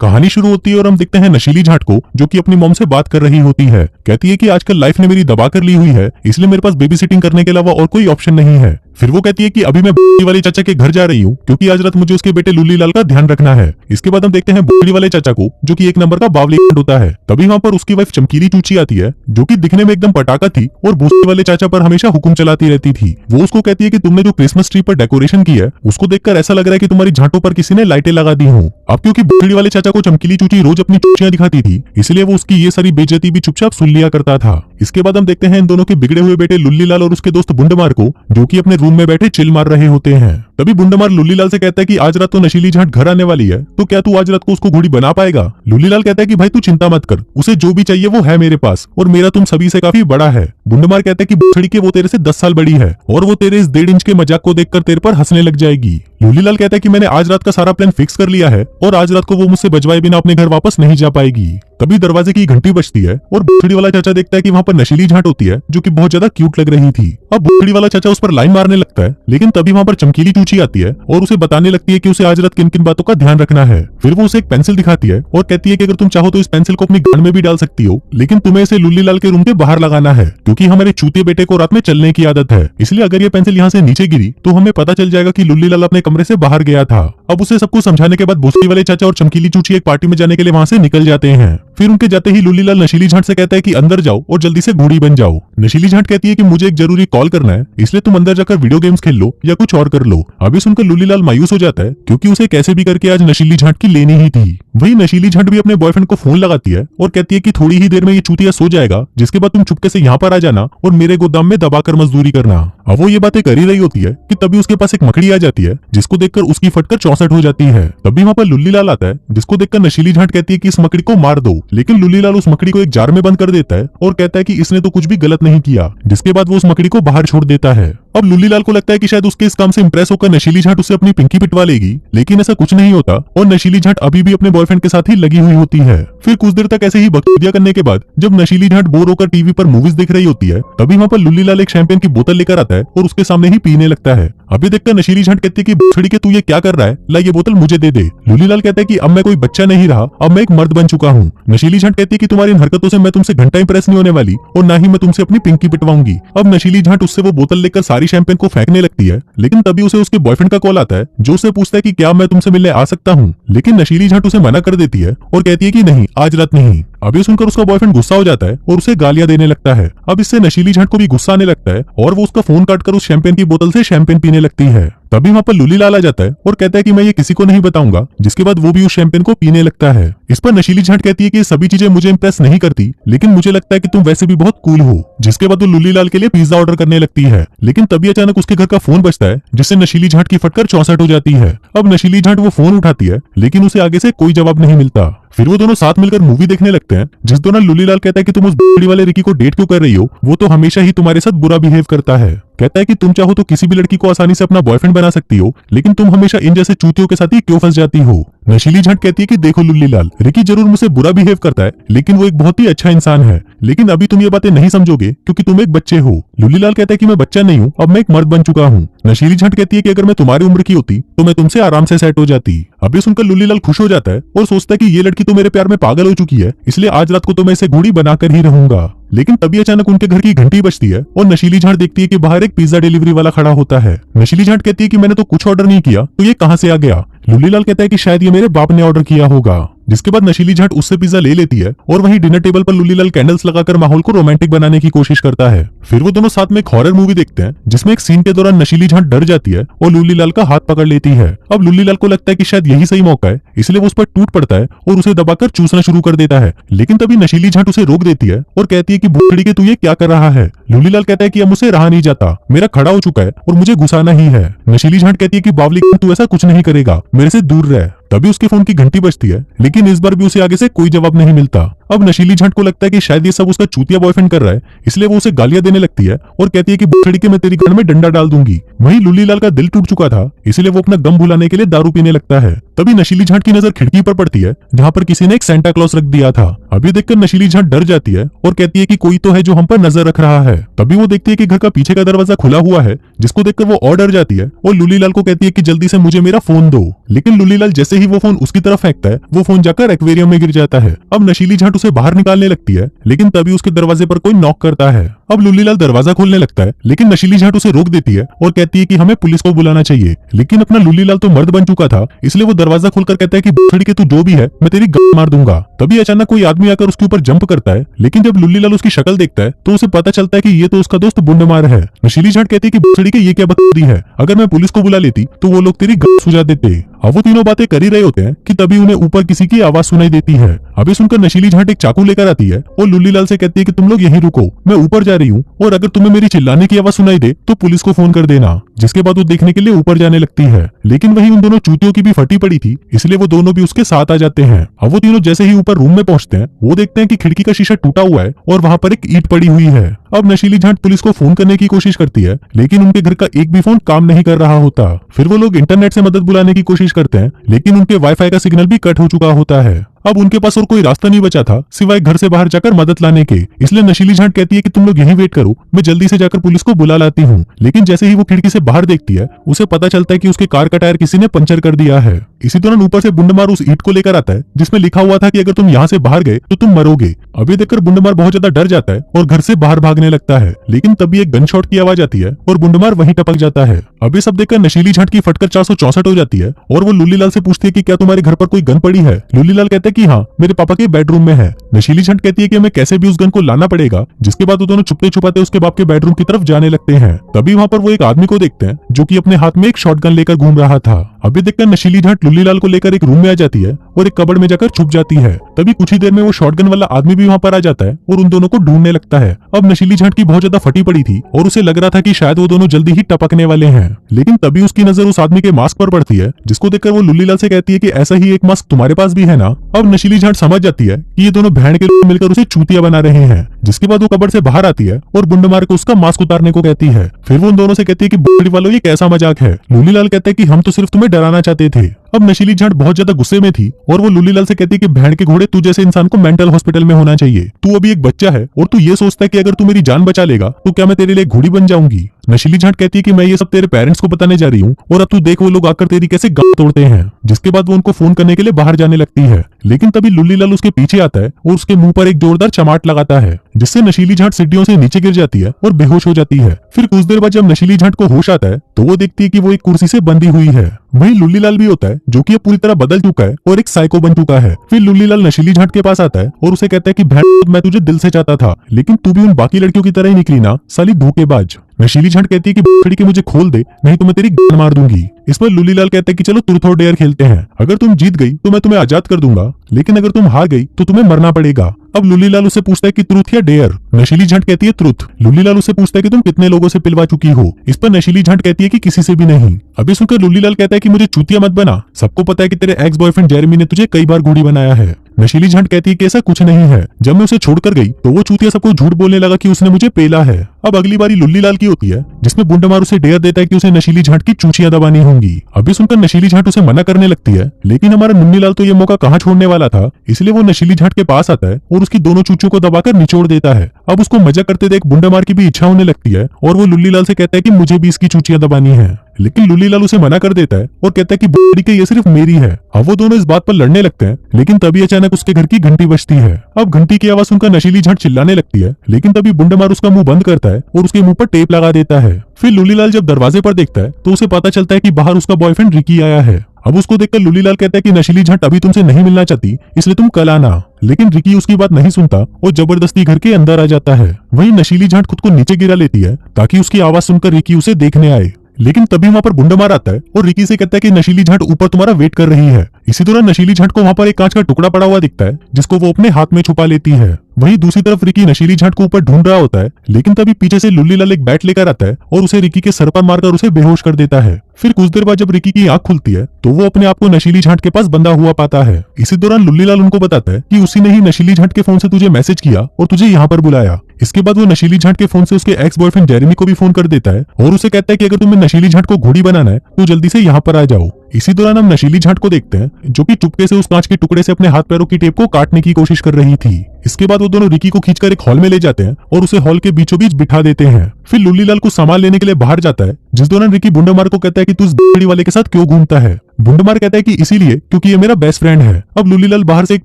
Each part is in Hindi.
कहानी शुरू होती है और हम देखते हैं नशीली जाट को, जो कि अपनी मॉम से बात कर रही होती है। कहती है कि आजकल लाइफ ने मेरी दबा कर ली हुई है, इसलिए मेरे पास बेबी सिटिंग करने के अलावा और कोई ऑप्शन नहीं है। फिर वो कहती है कि अभी मैं बुढ़ी वाले चाचा के घर जा रही हूँ, क्योंकि आज रात मुझे उसके बेटे लुल्ली लाल का ध्यान रखना है। इसके बाद हम देखते हैं बुढ़ी वाले चाचा को, जो कि एक नंबर का बावली होता है। तभी वहाँ पर उसकी वाइफ चमकीली चूची आती है, जो कि दिखने में एकदम पटाखा थी और बुढ़ी वाले चाचा पर हमेशा हुक्म चलाती रहती थी। वो उसको कहती है कि तुमने जो क्रिसमस ट्री पर डेकोरेशन की है, उसको देखकर ऐसा लग रहा है कि तुम्हारी झांटों पर किसी ने लाइटें लगा दी हों। अब क्योंकि बुढ़ी वाले चाचा को चमकीली चूची रोज अपनी चूचियां दिखाती थी, इसलिए वो उसकी ये सारी बेइज्जती भी चुपचाप सुन लिया करता था। इसके बाद हम देखते हैं इन दोनों के बिगड़े हुए बेटे लुल्ली लाल और उसके दोस्त बुंडमार को, जो कि अपने रूम में बैठे चिल मार रहे होते हैं। तभी बुंडमार लुल्ली लाल से कहता है कि आज रात तो नशीली जाट घर आने वाली है, तो क्या तू आज रात को उसको घोड़ी बना पाएगा? लुल्ली लाल कहता है कि भाई तू चिंता मत कर, उसे जो भी चाहिए वो है मेरे पास और मेरा तुम सभी से काफी बड़ा है। बुंडमार कहता है कि बुढ़ी के वो तेरे से 10 साल बड़ी है और वो तेरे इस 1.5 इंच के मजाक को देखकर तेरे पर हंसने लग जाएगी। लुल्ली लाल कहता है कि मैंने आज रात का सारा प्लान फिक्स कर लिया है और आज रात को वो मुझसे बजवाए बिना अपने घर वापस नहीं जा पाएगी। तभी दरवाजे की घंटी बजती है और बुढ़ी वाला चाचा देखता है कि वहाँ पर नशीली जाट होती है, जो कि बहुत ज्यादा क्यूट लग रही थी। अब बुढ़ी वाला चाचा उस पर लाइन मारने लगता है, लेकिन तभी वहाँ पर चमकीली चूची आती है और उसे बताने लगती है कि उसे आज रात किन किन बातों का ध्यान रखना है। फिर वो उसे एक पेंसिल दिखाती है और कहती है कि अगर तुम चाहो तो इस पेंसिल को अपनी गांड में भी डाल सकती हो, लेकिन तुम्हें इसे लुल्ली लाल के रूम के बाहर लगाना है, क्योंकि हमारे चूते बेटे को रात में चलने की आदत है। इसलिए अगर ये पेंसिल यहाँ से नीचे गिरी तो हमें पता चल जाएगा कि लुल्ली लाल अपने कमरे से बाहर गया था। अब उसे सब कुछ समझाने के बाद भोसड़ी वाले चाचा और चमकीली चूची एक पार्टी में जाने के लिए वहाँ से निकल जाते हैं। फिर उनके जाते ही लुल्ली लाल नशीली जाट से कहता है कि अंदर जाओ और जल्दी से घोड़ी बन जाओ। नशीली जाट कहती है कि मुझे एक जरूरी कॉल करना है, इसलिए तुम अंदर जाकर वीडियो गेम्स खेल लो या कुछ और कर लो। अभी सुनकर लुल्ली लाल मायूस हो जाता है, क्योंकि उसे कैसे भी करके आज नशीली जाट की लेनी ही थी। वही नशीली जाट भी अपने बॉयफ्रेंड को फोन लगाती है और कहती है कि थोड़ी ही देर में ये चूतिया सो जाएगा, जिसके बाद तुम चुपके से यहाँ पर आ जाना और मेरे गोदाम में दबाकर मजदूरी करना। अब वो ये बातें कर ही रही होती है कि तभी उसके पास एक मकड़ी आ जाती है, जिसको देखकर उसकी फटकर 64 हो जाती है। तभी वहाँ पर लुल्ली लाल आता है, जिसको देखकर नशीली जाट कहती है कि इस मकड़ी को मार दो, लेकिन लुल्ली लाल उस मकड़ी को एक जार में बंद कर देता है और कहता है कि इसने तो कुछ भी गलत नहीं किया, जिसके बाद वो उस मकड़ी को बाहर छोड़ देता है। अब लुल्ली लाल को लगता है कि शायद उसके इस काम से इंप्रेस होकर नशीली जाट उसे अपनी पिंकी पिटवा लेगी, लेकिन ऐसा कुछ नहीं होता और नशीली जाट अभी भी अपने बॉयफ्रेंड के साथ ही लगी हुई होती है। फिर कुछ देर तक ऐसे ही बकचोदियां करने के बाद जब नशीली जाट बोर होकर टीवी पर मूवीज देख रही होती है, तभी वहाँ पर लुल्ली लाल एक शैंपेन की बोतल लेकर आता है और उसके सामने ही पीने लगता है। अभी देखकर नशीली जाट कहती है कि बछड़ी के तू ये क्या कर रहा है, ला ये बोतल मुझे दे दे। लुल्ली लाल कहता है कि अब मैं कोई बच्चा नहीं रहा, अब मैं एक मर्द बन चुका हूँ। नशीली जाट कहती है कि तुम्हारी इन हरकतों से मैं तुमसे घंटा इंप्रेस नहीं होने वाली और ना ही मैं तुमसे अपनी पिंकी पिटवाऊंगी। अब नशीली जाट उससे वो बोतल लेकर सारी शैंपेन को फेंकने लगती है, लेकिन तभी उसे उसके बॉयफ्रेंड का कॉल आता है, जो उसे पूछता है कि क्या मैं तुमसे मिलने आ सकता हूँ, लेकिन नशीली जाट उसे मना कर देती है और कहती है कि नहीं, आज रात नहीं। अभी सुनकर उसका बॉयफ्रेंड गुस्सा हो जाता है और उसे गालियां देने लगता है। अब इससे नशीली जाट को भी गुस्सा आने लगता है और वो उसका फोन काटकर उस शैंपेन की बोतल से शैंपेन पीने लगती है। तभी वहाँ पर लुल्ली लाल आ जाता है और कहता है कि मैं ये किसी को नहीं बताऊंगा, जिसके बाद वो भी उस शैंपेन को पीने लगता है। इस पर नशीली जाट कहती है कि ये सभी चीजें मुझे इंप्रेस नहीं करती, लेकिन मुझे लगता है कि तुम वैसे भी बहुत कूल हो, जिसके बाद वो लुल्ली लाल के लिए पिज्जा ऑर्डर करने लगती है। लेकिन तभी अचानक उसके घर का फोन बजता है, जिससे नशीली जाट की फटकर 64 हो जाती है। अब नशीली जाट वो फोन उठाती है, लेकिन उसे आगे से कोई जवाब नहीं मिलता। फिर वो दोनों साथ मिलकर मूवी देखने लगते हैं, जिस दौरान लुल्ली लाल कहता है कि तुम उस बुढ़ी वाले रिकी को डेट क्यों कर रही हो, वो तो हमेशा ही तुम्हारे साथ बुरा बिहेव करता है। कहता है कि तुम चाहो तो किसी भी लड़की को आसानी से अपना बॉयफ्रेंड बना सकती हो, लेकिन तुम हमेशा इन जैसे चूतियों के साथ ही क्यों फंस जाती हो। नशीली जाट कहती है कि देखो लुल्ली लाल, रिकी जरूर मुझसे बुरा बिहेव करता है, लेकिन वो एक बहुत ही अच्छा इंसान है, लेकिन अभी तुम ये बातें नहीं समझोगे क्योंकि तुम एक बच्चे हो। लुल्ली लाल कहता है कि मैं बच्चा नहीं हूँ, अब मैं एक मर्द बन चुका हूँ। नशीली जाट कहती है कि अगर मैं तुम्हारी उम्र की होती तो मैं तुमसे आराम से सेट हो जाती। अभी सुनकर लुल्ली लाल खुश हो जाता है और सोचता है कि ये लड़की तो मेरे प्यार में पागल हो चुकी है, इसलिए आज रात को तो मैं इसे घोड़ी बनाकर ही रहूंगा। लेकिन तभी अचानक उनके घर की घंटी बजती है और नशीली जाट देखती है कि बाहर एक पिज्जा डिलीवरी वाला खड़ा होता है। नशीली जाट कहती है कि मैंने तो कुछ ऑर्डर नहीं किया, तो ये कहाँ से आ गया? लुल्ली लाल कहता है कि शायद ये मेरे बाप ने ऑर्डर किया होगा, जिसके बाद नशीली जाट उससे पिज्जा ले लेती है और वहीं डिनर टेबल पर लुल्ली लाल कैंडल्स लगाकर माहौल को रोमांटिक बनाने की कोशिश करता है। फिर वो दोनों साथ में एक हॉरर मूवी देखते हैं, जिसमें एक सीन के दौरान नशीली जाट डर जाती है और लुल्ली लाल का हाथ पकड़ लेती है। अब लुल्ली लाल को लगता है कि शायद यही सही मौका है, इसलिए वो उस पर टूट पड़ता है और उसे दबाकर चूसना शुरू कर देता है, लेकिन तभी नशीली जाट उसे रोक देती है और कहती है कि बुढ़ी के तू ये क्या कर रहा है। लुल्ली लाल कहता है कि अब मुझसे रहा नहीं जाता, मेरा खड़ा हो चुका है और मुझे घुसाना ही है। नशीली जाट कहती है कि बावली तू ऐसा कुछ नहीं करेगा, मेरे से दूर रह। तभी उसके फोन की घंटी बजती है, लेकिन इस बार भी उसे आगे से कोई जवाब नहीं मिलता। अब नशीली झांट को लगता है कि शायद ये सब उसका चूतिया बॉयफ्रेंड कर रहा है, इसलिए वो उसे गालियां देने लगती है और कहती है कि बछड़ी के मैं तेरी गांड में डंडा डाल दूंगी। वहीं लुल्लीलाल का दिल टूट चुका था, इसलिए वो अपना गम भुलाने के लिए दारू पीने लगता है। तभी नशीली झांट की नजर खिड़की पर पड़ती है जहाँ पर किसी ने एक सेंटा क्लॉज रख दिया था। अभी देखकर नशीली झांट डर जाती है और कहती है कि कोई तो है जो हम पर नजर रख रहा है। तभी वो देखती है कि घर का पीछे का दरवाजा खुला हुआ है, जिसको देखकर वो और डर जाती है और लुल्लीलाल को कहती है कि जल्दी से मुझे मेरा फोन दो। लेकिन लुल्लीलाल जैसे ही वो फोन उसकी तरफ फेंकता है, वो फोन जाकर एक्वेरियम में गिर जाता है। अब नशीली झांट उसे बाहर निकालने लगती है, लेकिन तभी उसके दरवाजे पर कोई नॉक करता है। अब लुल्लीलाल दरवाजा खोलने लगता है, लेकिन नशीली झांट उसे रोक देती है और कहती है कि हमें पुलिस को बुलाना चाहिए। लेकिन अपना लुल्लीलाल तो मर्द बन चुका था, इसलिए वो दरवाजा खोलकर कहता है कि बछड़ी के तू जो भी है मैं तेरी गांड मार दूंगा। तभी अचानक कोई आदमी आकर उसके ऊपर जंप करता है, लेकिन जब लुल्लीलाल उसकी शक्ल देखता है तो उसे पता चलता है कि ये तो उसका दोस्त बुंडमार है। नशीली झांट कहती है कि बछड़ी के ये क्या बकवादी है, अगर मैं पुलिस को बुला लेती तो वो लोग तेरी गांड सुझा देते। अब वो तीनों बातें कर ही रहे होते हैं कि तभी उन्हें ऊपर किसी की आवाज सुनाई देती है। अभी सुनकर नशीली झांट एक चाकू लेकर आती है और लुल्लीलाल से कहती है कि तुम लोग यहीं रुको, मैं ऊपर जा रही हूँ और अगर तुम्हें मेरी चिल्लाने की आवाज सुनाई दे तो पुलिस को फोन कर देना। जिसके बाद वो देखने के लिए ऊपर जाने लगती है, लेकिन वहीं उन दोनों चूतियों की भी फटी पड़ी थी, इसलिए वो दोनों भी उसके साथ आ जाते हैं। अब वो तीनों जैसे ही ऊपर रूम में पहुंचते हैं, वो देखते हैं कि खिड़की का शीशा टूटा हुआ है और वहां पर एक ईंट पड़ी हुई है। अब नशीली झांट पुलिस को फोन करने की कोशिश करती है, लेकिन उनके घर का एक भी फोन काम नहीं कर रहा होता। फिर वो लोग इंटरनेट से मदद बुलाने की कोशिश करते हैं, लेकिन उनके वाईफाई का सिग्नल भी कट हो चुका होता है। अब उनके पास और कोई रास्ता नहीं बचा था सिवाय घर से बाहर जाकर मदद लाने के, इसलिए नशीली झांट कहती है कि तुम लोग यहीं वेट करो, मैं जल्दी से जाकर पुलिस को बुला लाती हूँ। लेकिन जैसे ही वो खिड़की से बाहर देखती है, उसे पता चलता है कि उसके कार का टायर किसी ने पंचर कर दिया है। इसी दौरान ऊपर से बुंडमार उस ईंट को लेकर आता है जिसमें लिखा हुआ था कि अगर तुम यहाँ से बाहर गए तो तुम मरोगे। अभी देखकर बुंडमार बहुत ज्यादा डर जाता है और घर से बाहर भागने लगता है, लेकिन तभी एक गन शॉट की आवाज आती है और बुंडमार वहीं टपक जाता है। अभी सब देखकर नशीली झांट की फटकर 464 हो जाती है और वो लुल्लीलाल से पूछती है कि क्या तुम्हारे घर पर कोई गन पड़ी है। लुल्लीलाल कहते हैं कि हाँ, मेरे पापा के बेडरूम में है। नशीली झांट कहती है कि हमें कैसे भी उस गन को लाना पड़ेगा। जिसके बाद वो दोनों छुपते छुपाते उसके बाप के बेडरूम की तरफ जाने लगते हैं। तभी वहाँ पर वो एक आदमी को देखते हैं जो कि अपने हाथ में एक शॉटगन लेकर घूम रहा था। अभी देखकर नशीली झांट लुल्लीलाल को लेकर एक रूम में आ जाती है और एक कबर्ड में जाकर छुप जाती है। तभी कुछ ही देर में वो शॉटगन वाला आदमी भी वहाँ पर आ जाता है और उन दोनों को ढूंढने लगता है। अब नशीली झांट की बहुत ज्यादा फटी पड़ी थी और उसे लग रहा था कि शायद वो दोनों जल्दी ही टपकने वाले हैं, लेकिन तभी उसकी नजर उस आदमी के मास्क पर पड़ती है, जिसको देखकर वो लुल्लीलाल से कहती है कि ऐसा ही एक मास्क तुम्हारे पास भी है ना। अब नशीली झांट समझ जाती है कि ये दोनों बहन के लोग मिलकर उसे चूतिया बना रहे हैं। जिसके बाद वो कबर्ड से बाहर आती है और बुंडमार को उसका मास्क उतारने को कहती है। फिर वो उन दोनों से कहती है कि बड़ी वालों ये कैसा मजाक है। लुल्लीलाल कहता है कि हम तो सिर्फ तुम्हें डराना चाहते थे। अब नशीली झांट बहुत ज्यादा गुस्से में थी और वो लुल्लीलाल से कहती है कि बहन के घोड़े, तू जैसे इंसान को मेंटल हॉस्पिटल में होना चाहिए। तू अभी एक बच्चा है और तू ये सोचता है कि अगर तू मेरी जान बचा लेगा तो क्या मैं तेरे लिए घोड़ी बन जाऊंगी। नशीली झांट कहती है कि मैं ये सब तेरे पेरेंट्स को बताने जा रही हूँ और अब तू देख वो लोग आकर तेरी कैसे गांड तोड़ते हैं। जिसके बाद वो उनको फोन करने के लिए बाहर जाने लगती है, लेकिन तभी लुल्लीलाल उसके पीछे आता है और उसके मुंह पर एक जोरदार चमाट लगाता है, जिससे नशीली झांट सीढ़ियों से नीचे गिर जाती है और बेहोश हो जाती है। फिर कुछ देर बाद जब नशीली झांट को होश आता है तो वो देखती है कि वो एक कुर्सी से बंधी हुई है। वहीं लुल्लीलाल भी होता है जो कि अब पूरी तरह बदल चुका है और एक साइको बन चुका है। फिर लुल्लीलाल नशीली झांट के पास आता है और उसे कहता है कि बहन, मैं तुझे दिल से चाहता था, लेकिन तू भी उन बाकी लड़कियों की तरह ही निकली ना, साली धोखेबाज। नशीली झांट कहती है कि बछड़ी के मुझे खोल दे, नहीं तो मैं तेरी गांड मार दूंगी। इस पर लुल्लीलाल कहता है कि चलो ट्रूथ और डेयर खेलते हैं, अगर तुम जीत गई तो मैं तुम्हें आजाद कर दूंगा, लेकिन अगर तुम हार गई तो तुम्हें मरना पड़ेगा। अब लुल्लीलाल उसे पूछता है कि ट्रूथ या डेयर। नशीली झांट कहती है ट्रूथ। लुल्लीलाल उसे पूछता है कि तुम कितने लोगों से पिलवा चुकी हो। इस पर नशीली झांट कहती है कि किसी से भी नहीं। अभी सुनकर लुल्लीलाल कहता है कि मुझे चूतिया मत बना, सबको पता है कि तेरे एक्स बॉयफ्रेंड जेरेमी ने तुझे कई बार घोड़ी बनाया है। नशीली झांट कहती है कि ऐसा कुछ नहीं है, जब मैं उसे छोड़कर गई तो वो चूतिया सबको झूठ बोलने लगा कि उसने मुझे पेला है। अब अगली बारी लुल्लीलाल की होती है, जिसमें बुंडमार उसे डेयर देता है कि उसे नशीली झांट की चूचियां दबानी होंगी। अभी सुनकर नशीली झांट उसे मना करने लगती है, लेकिन हमारा मुन्नीलाल तो ये मौका कहाँ छोड़ने वाला था, इसलिए वो नशीली झांट के पास आता है और उसकी दोनों चूचियों को दबाकर निचोड़ देता है। अब उसको मजा करते देख बुंडमार की भी इच्छा होने लगती है और वो लुल्लीलाल से कहता है कि मुझे भी इसकी चूचियां दबानी है, लेकिन लुल्लीलाल उसे मना कर देता है और कहता है कि बुढ़ी के ये सिर्फ मेरी है। अब वो दोनों इस बात पर लड़ने लगते हैं, लेकिन तभी अचानक उसके घर की घंटी बजती है। अब घंटी की आवाज सुनकर नशीली झांट चिल्लाने लगती है, लेकिन तभी बुंडमार उसका मुंह बंद करता है और उसके मुंह पर टेप लगा देता है। फिर लुल्लीलाल जब दरवाजे पर देखता है तो उसे पता चलता है कि बाहर उसका बॉयफ्रेंड रिकी आया है। अब उसको देखकर लुल्लीलाल कहता है कि नशीली झांट अभी तुमसे नहीं मिलना चाहती, इसलिए तुम कल आना। लेकिन रिकी उसकी बात नहीं सुनता और जबरदस्ती घर के अंदर आ जाता है। वहीं नशीली झांट खुद को नीचे गिरा लेती है ताकि उसकी आवाज सुनकर रिकी उसे देखने आए, लेकिन तभी वहाँ पर बुंडमार आता है और रिकी से कहता है कि नशीली झांट ऊपर तुम्हारा वेट कर रही है। इसी दौरान नशीली झांट को वहाँ पर एक कांच का टुकड़ा पड़ा हुआ दिखता है, जिसको वो अपने हाथ में छुपा लेती है। वहीं दूसरी तरफ रिकी नशीली झाट को ऊपर ढूंढ रहा होता है, लेकिन तभी पीछे से लुल्लीलाल एक बैट लेकर आता है और उसे रिकी के सर पर मारकर उसे बेहोश कर देता है। फिर कुछ देर बाद जब रिकी की आंख खुलती है तो वो अपने आप को नशीली झाट के पास बंधा हुआ पाता है। इसी दौरान लुल्लीलाल उनको बताता है कि उसी ने ही नशीली झाट के फोन से तुझे मैसेज किया और तुझे यहाँ पर बुलाया। इसके बाद वो नशीली झाट के फोन से उसके एक्स बॉयफ्रेंड जेरेमी को भी फोन कर देता है और उसे कहता है कि अगर तुम्हें नशीली झाट को घोड़ी बनाना है तो जल्दी से यहाँ पर आ जाओ। इसी दौरान हम नशीली झाट को देखते हैं जो कि चुपके से उस कांच के टुकड़े से अपने हाथ पैरों की टेप को काटने की कोशिश कर रही थी। इसके बाद वो दोनों रिकी को खींचकर एक हॉल में ले जाते हैं और उसे हॉल के बीचों बीच बिठा देते हैं। फिर लुल्लीलाल को सामान लेने के लिए बाहर जाता है, जिस दौरान रिकी बुंडमार को कहता है कि तू उस बड़ी वाले के साथ क्यों घूमता है। बुंडमार कहता है कि इसीलिए क्योंकि ये मेरा बेस्ट फ्रेंड है। अब लुल्लीलाल बाहर से एक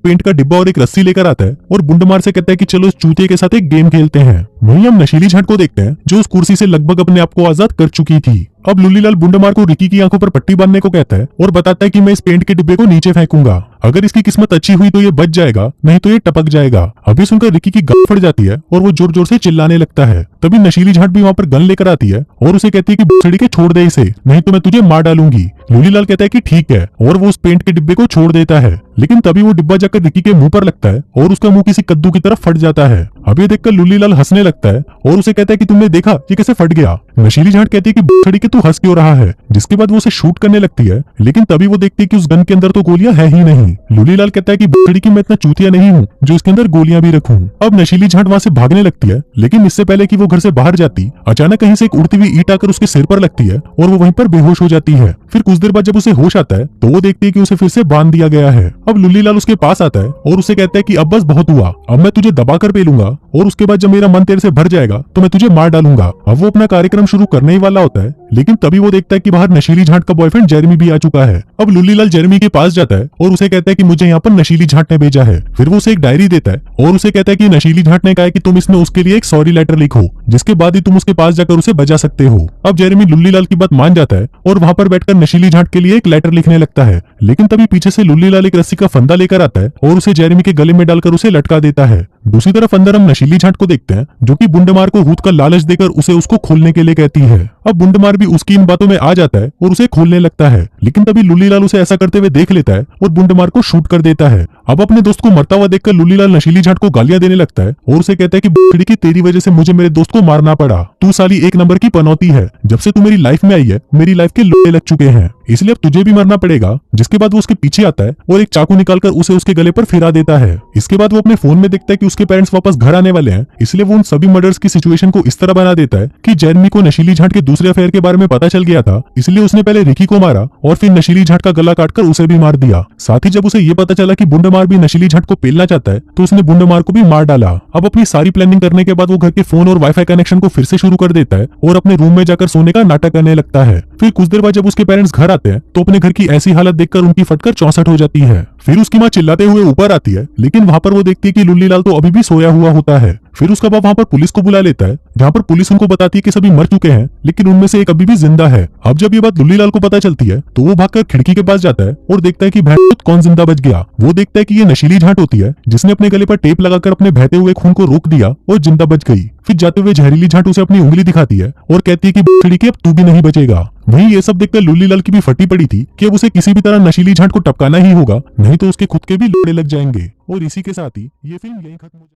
पेंट का डिब्बा और एक रस्सी लेकर आता है और बुंडमार से कहता है कि चलो इस चूतिए के साथ एक गेम खेलते हैं। वहीं हम नशीली झाट को देखते हैं जो उस कुर्सी से लगभग अपने आप को आजाद कर चुकी थी। अब लुल्लीलाल बुंडमार को रिकी की आंखों पर पट्टी बांधने को कहता है और बताता है कि मैं इस पेंट के डिब्बे को नीचे फेंकूंगा, अगर इसकी किस्मत अच्छी हुई तो ये बच जाएगा, नहीं तो ये टपक जाएगा। अभी सुनकर रिकी की गन फट जाती है और वो जोर जोर से चिल्लाने लगता है। तभी नशीली झाट भी वहाँ पर गन लेकर आती है और उसे कहती है कि भोसड़ी के छोड़ दे इसे, नहीं तो मैं तुझे मार डालूंगी। लुल्लीलाल कहता है कि ठीक है और वो उस पेंट के डिब्बे को छोड़ देता है, लेकिन तभी वो डिब्बा जाकर रिकी के मुंह पर लगता है और उसका मुंह किसी कद्दू की तरफ फट जाता है। अब ये देखकर लुल्लीलाल हंसने लगता है और उसे कहता है कि तुमने देखा ये कैसे फट गया। नशीली झाट कहती है कि भोसड़ी के तू हंस क्यों रहा है, जिसके बाद वो उसे शूट करने लगती है, लेकिन तभी वो देखती है कि उस गन के अंदर तो गोलियां है ही नहीं। लुल्लीलाल कहता है कि भोसड़ी की मैं इतना चूतिया नहीं हूँ जो इसके अंदर गोलियां भी रखूं। अब नशीली झाट वहां से भागने लगती है, लेकिन इससे पहले कि वो घर से बाहर जाती अचानक कहीं से एक उड़ती हुई ईंट आकर उसके सिर पर लगती है और वो वहीं पर बेहोश हो जाती है। फिर कुछ देर बाद जब उसे होश आता है तो वो देखती है कि उसे फिर से बांध दिया गया है। अब लुल्लीलाल उसके पास आता है और उसे कहता है कि अब बस बहुत हुआ, अब मैं तुझे दबा कर पेलूंगा और उसके बाद जब मेरा मन तेरे से भर जाएगा तो मैं तुझे मार डालूंगा। अब वो अपना कार्यक्रम शुरू करने ही वाला होता है, लेकिन तभी वो देखता है कि बाहर नशीली झाट का बॉयफ्रेंड जेरेमी भी आ चुका है। अब लुल्लीलाल जेरेमी के पास जाता है और उसे कहता है कि मुझे यहाँ पर नशीली झाट ने भेजा है। फिर वो उसे एक डायरी देता है और उसे कहता है कि नशीली झाट ने कहा है कि तुम इसमें उसके लिए एक सॉरी लेटर लिखो, जिसके बाद ही तुम उसके पास जाकर उसे बजा सकते हो। अब जेरेमी लुल्लीलाल की बात मान जाता है और वहां पर बैठकर नशीली झाट के लिए एक लेटर लिखने लगता है, लेकिन तभी पीछे से लुल्लीलाल एक रस्सी का फंदा लेकर आता है और उसे जेरेमी के गले में डालकर उसे लटका देता है। दूसरी तरफ अंदर हम नशीली झाट को देखते हैं जो कि बुंडमार को भूत का लालच देकर उसे उसको खोलने के लिए कहती है। अब बुंडमार भी उसकी इन बातों में आ जाता है और उसे खोलने लगता है, लेकिन तभी लुल्लीलाल उसे ऐसा करते हुए देख लेता है और बुंडमार को शूट कर देता है। अब अपने दोस्त को मरता हुआ देखकर लुल्लीलाल नशीली झाट को गालियां देने लगता है और उसे कहता है कि बुखड़ी की तेरी वजह से मुझे मेरे दोस्त को मारना पड़ा, तू साली एक नंबर की पनौती है, जब से तू मेरी लाइफ में आई है मेरी लाइफ के लोटे लग चुके हैं, इसलिए अब तुझे भी मरना पड़ेगा। जिसके बाद वो उसके पीछे आता है और एक चाकू निकालकर उसे उसके गले पर फिरा देता है। इसके बाद वो अपने फोन में देखता है कि उसके पेरेंट्स वापस घर आने वाले हैं, इसलिए वो उन सभी मर्डर्स की सिचुएशन को इस तरह बना देता है कि जेरेमी को नशीली झाट के दूसरे अफेयर के बारे में पता चल गया था, इसलिए उसने पहले रिकी को मारा और फिर नशीली झाट का गला काटकर उसे भी मार दिया। साथ ही जब उसे ये पता चला कि बुंडमार भी नशीली झाट को पेलना चाहता है तो उसने बुंडमार को भी मार डाला। अब अपनी सारी प्लानिंग करने के बाद वो घर के फोन और वाईफाई कनेक्शन को फिर से शुरू कर देता है और अपने रूम में जाकर सोने का नाटक करने लगता है। फिर कुछ देर बाद जब उसके पेरेंट्स घर आते हैं तो अपने घर की ऐसी हालत देखकर उनकी फटकर 64 हो जाती है। फिर उसकी माँ चिल्लाते हुए ऊपर आती है, लेकिन वहां पर वो देखती है कि लुल्लीलाल तो अभी भी सोया हुआ होता है। फिर उसका बाप वहां पर पुलिस को बुला लेता है, जहां पर पुलिस उनको बताती है कि सभी मर चुके हैं, लेकिन उनमें से एक अभी भी जिंदा है। अब जब ये बात लुल्लीलाल को पता चलती है तो वो भागकर खिड़की के पास जाता है और देखता है कि भैंस कौन जिंदा बच गया। वो देखता है कि ये नशीली झाट होती है जिसने अपने गले पर टेप लगाकर अपने बहते हुए खून को रोक दिया और जिंदा बच गई। फिर जाते हुए जहरीली झाट उसे अपनी उंगली दिखाती है और कहती है कि खिड़की अब तू भी नहीं बचेगा। वहीं ये सब देखकर लुल्लीलाल की भी फटी पड़ी थी कि अब उसे किसी भी तरह नशीली झाट को टपकाना ही होगा, नहीं तो उसके खुद के भी लोड़े लग जाएंगे। और इसी के साथ ही ये फिल्म यहीं खत्म हो